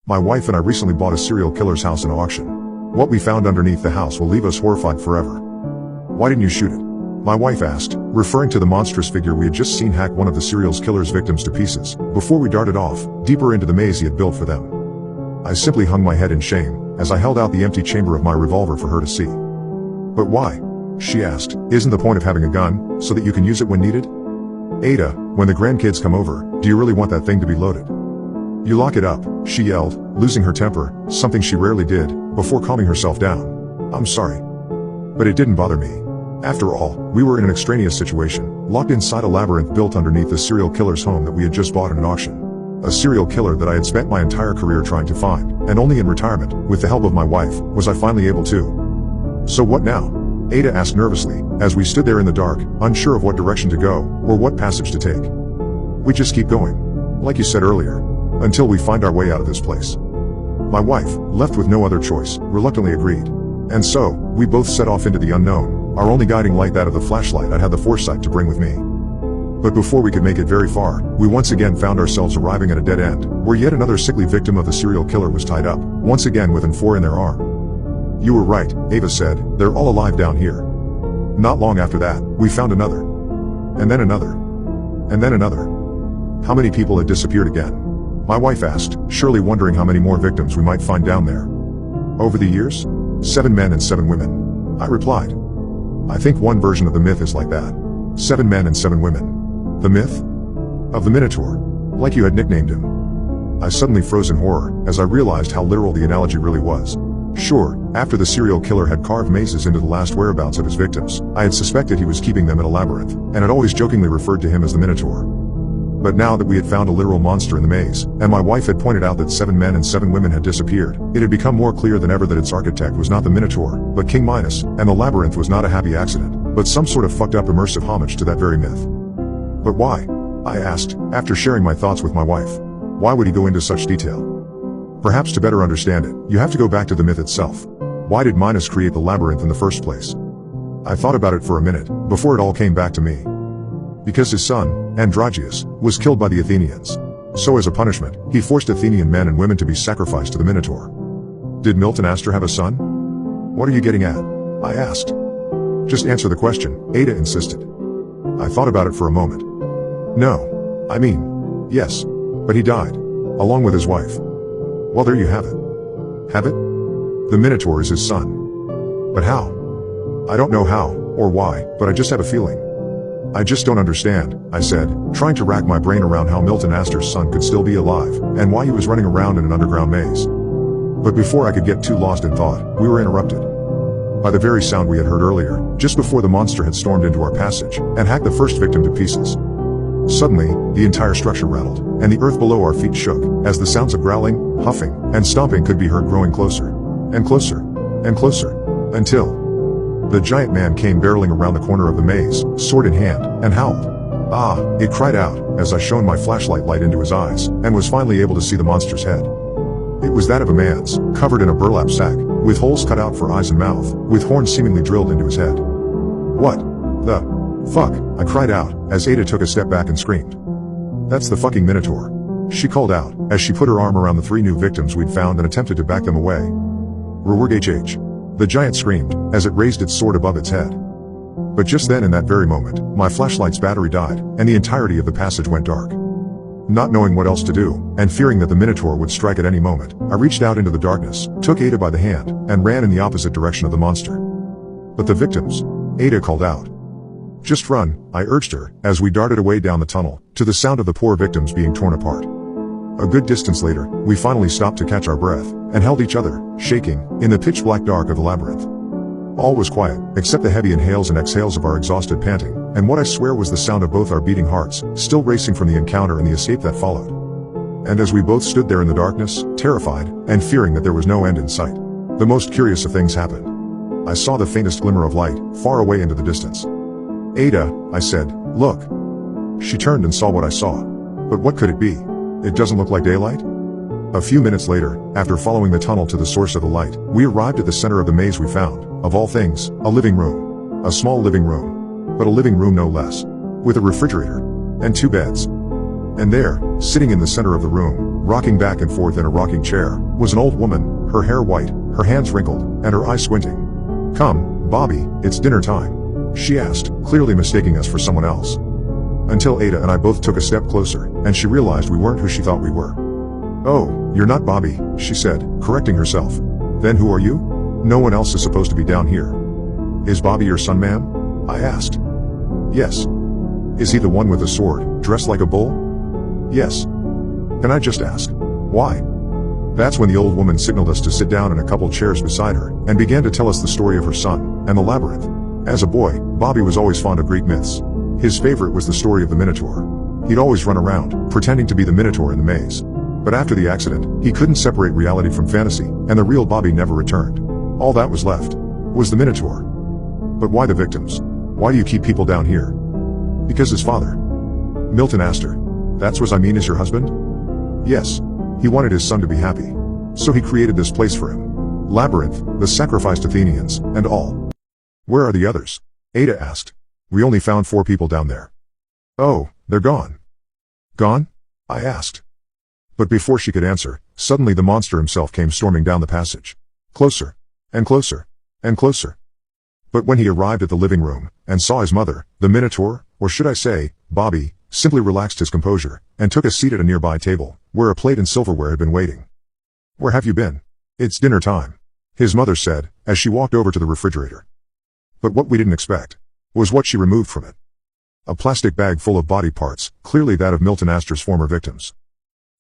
My wife and I recently bought a serial killer's house in auction. What we found underneath the house will leave us horrified forever. Why didn't you shoot it? My wife asked, referring to the monstrous figure we had just seen hack one of the serial killer's victims to pieces, before we darted off, deeper into the maze he had built for them. I simply hung my head in shame, as I held out the empty chamber of my revolver for her to see. But why? She asked. Isn't the point of having a gun, so that you can use it when needed? Ada, when the grandkids come over, do you really want that thing to be loaded? You lock it up, she yelled, losing her temper, something she rarely did, before calming herself down. I'm sorry. But it didn't bother me. After all, we were in an extraneous situation, locked inside a labyrinth built underneath the serial killer's home that we had just bought at an auction. A serial killer that I had spent my entire career trying to find, and only in retirement, with the help of my wife, was I finally able to. So what now? Ada asked nervously, as we stood there in the dark, unsure of what direction to go, or what passage to take. We just keep going. Like you said earlier. Until we find our way out of this place. My wife, left with no other choice, reluctantly agreed. And so, we both set off into the unknown, our only guiding light that of the flashlight I'd had the foresight to bring with me. But before we could make it very far, we once again found ourselves arriving at a dead end, where yet another sickly victim of the serial killer was tied up, once again with an .4 in their arm. You were right, Ava said, they're all alive down here. Not long after that, we found another. And then another. And then another. How many people had disappeared again? My wife asked, surely wondering how many more victims we might find down there. Over the years? 7 men and 7 women. I replied. I think one version of the myth is like that. 7 men and 7 women. The myth? Of the Minotaur. Like you had nicknamed him. I suddenly froze in horror, as I realized how literal the analogy really was. Sure, after the serial killer had carved mazes into the last whereabouts of his victims, I had suspected he was keeping them in a labyrinth, and had always jokingly referred to him as the Minotaur. But now that we had found a literal monster in the maze, and my wife had pointed out that 7 men and 7 women had disappeared, it had become more clear than ever that its architect was not the Minotaur, but King Minos, and the labyrinth was not a happy accident, but some sort of fucked up immersive homage to that very myth. But why? I asked, after sharing my thoughts with my wife. Why would he go into such detail? Perhaps to better understand it, you have to go back to the myth itself. Why did Minos create the labyrinth in the first place? I thought about it for a minute, before it all came back to me. Because his son, Androgeus, was killed by the Athenians. So as a punishment, he forced Athenian men and women to be sacrificed to the Minotaur. Did Milton Astor have a son? What are you getting at? I asked. Just answer the question, Ada insisted. I thought about it for a moment. No. I mean, yes. But he died. Along with his wife. Well, there you have it. Have it? The Minotaur is his son. But how? I don't know how, or why, but I just have a feeling. I just don't understand, I said, trying to rack my brain around how Milton Astor's son could still be alive, and why he was running around in an underground maze. But before I could get too lost in thought, we were interrupted by the very sound we had heard earlier, just before the monster had stormed into our passage, and hacked the first victim to pieces. Suddenly, the entire structure rattled, and the earth below our feet shook, as the sounds of growling, huffing, and stomping could be heard growing closer, and closer, and closer, until the giant man came barreling around the corner of the maze, sword in hand, and howled. Ah, it cried out, as I shone my flashlight light into his eyes, and was finally able to see the monster's head. It was that of a man's, covered in a burlap sack, with holes cut out for eyes and mouth, with horns seemingly drilled into his head. What the fuck? I cried out, as Ada took a step back and screamed. That's the fucking Minotaur, she called out, as she put her arm around the 3 new victims we'd found and attempted to back them away. Rwrgh. The giant screamed, as it raised its sword above its head. But just then in that very moment, my flashlight's battery died, and the entirety of the passage went dark. Not knowing what else to do, and fearing that the Minotaur would strike at any moment, I reached out into the darkness, took Ada by the hand, and ran in the opposite direction of the monster. But the victims, Ada called out. Just run, I urged her, as we darted away down the tunnel, to the sound of the poor victims being torn apart. A good distance later, we finally stopped to catch our breath, and held each other, shaking, in the pitch-black dark of the labyrinth. All was quiet, except the heavy inhales and exhales of our exhausted panting, and what I swear was the sound of both our beating hearts, still racing from the encounter and the escape that followed. And as we both stood there in the darkness, terrified, and fearing that there was no end in sight, the most curious of things happened. I saw the faintest glimmer of light, far away into the distance. Ada, I said, look. She turned and saw what I saw. But what could it be? It doesn't look like daylight? A few minutes later, after following the tunnel to the source of the light, we arrived at the center of the maze we found, of all things, a living room. A small living room. But a living room no less. With a refrigerator. And 2 beds. And there, sitting in the center of the room, rocking back and forth in a rocking chair, was an old woman, her hair white, her hands wrinkled, and her eyes squinting. "Come, Bobby, it's dinner time," she asked, clearly mistaking us for someone else. Until Ada and I both took a step closer, and she realized we weren't who she thought we were. "Oh, you're not Bobby," she said, correcting herself. "Then who are you? No one else is supposed to be down here." "Is Bobby your son, ma'am?" I asked. "Yes." "Is he the one with the sword, dressed like a bull?" "Yes." "Can I just ask, why?" That's when the old woman signaled us to sit down in a couple chairs beside her, and began to tell us the story of her son, and the labyrinth. As a boy, Bobby was always fond of Greek myths. His favorite was the story of the Minotaur. He'd always run around, pretending to be the Minotaur in the maze. But after the accident, he couldn't separate reality from fantasy, and the real Bobby never returned. All that was left was the Minotaur. "But why the victims? Why do you keep people down here?" "Because his father, Milton Astor, that's what I mean, is your husband?" "Yes. He wanted his son to be happy. So he created this place for him. Labyrinth, the sacrificed Athenians, and all." "Where are the others?" Ada asked. "We only found 4 people down there." "Oh, they're gone." "Gone?" I asked. But before she could answer, suddenly the monster himself came storming down the passage. Closer, and closer, and closer. But when he arrived at the living room, and saw his mother, the Minotaur, or should I say, Bobby, simply relaxed his composure, and took a seat at a nearby table, where a plate and silverware had been waiting. "Where have you been?" "It's dinner time," his mother said, as she walked over to the refrigerator. But what we didn't expect was what she removed from it. A plastic bag full of body parts, clearly that of Milton Astor's former victims.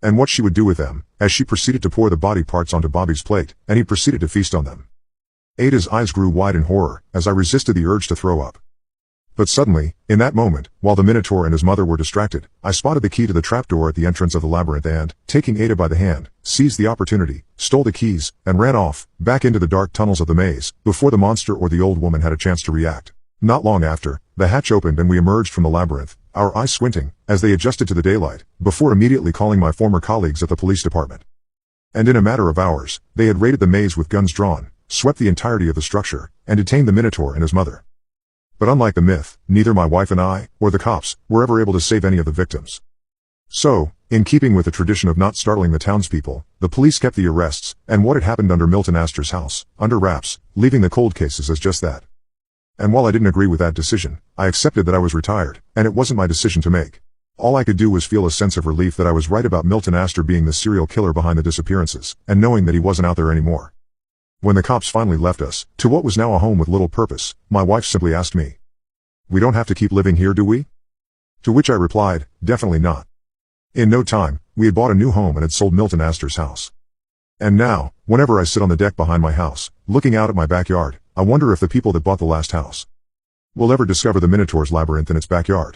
And what she would do with them, as she proceeded to pour the body parts onto Bobby's plate, and he proceeded to feast on them. Ada's eyes grew wide in horror, as I resisted the urge to throw up. But suddenly, in that moment, while the Minotaur and his mother were distracted, I spotted the key to the trapdoor at the entrance of the labyrinth and, taking Ada by the hand, seized the opportunity, stole the keys, and ran off, back into the dark tunnels of the maze, before the monster or the old woman had a chance to react. Not long after, the hatch opened and we emerged from the labyrinth, our eyes squinting, as they adjusted to the daylight, before immediately calling my former colleagues at the police department. And in a matter of hours, they had raided the maze with guns drawn, swept the entirety of the structure, and detained the Minotaur and his mother. But unlike the myth, neither my wife and I, or the cops, were ever able to save any of the victims. So, in keeping with the tradition of not startling the townspeople, the police kept the arrests, and what had happened under Milton Astor's house, under wraps, leaving the cold cases as just that. And while I didn't agree with that decision, I accepted that I was retired, and it wasn't my decision to make. All I could do was feel a sense of relief that I was right about Milton Astor being the serial killer behind the disappearances, and knowing that he wasn't out there anymore. When the cops finally left us, to what was now a home with little purpose, my wife simply asked me, "We don't have to keep living here, do we?" To which I replied, "Definitely not." In no time, we had bought a new home and had sold Milton Astor's house. And now, whenever I sit on the deck behind my house, looking out at my backyard, I wonder if the people that bought the last house will ever discover the Minotaur's labyrinth in its backyard.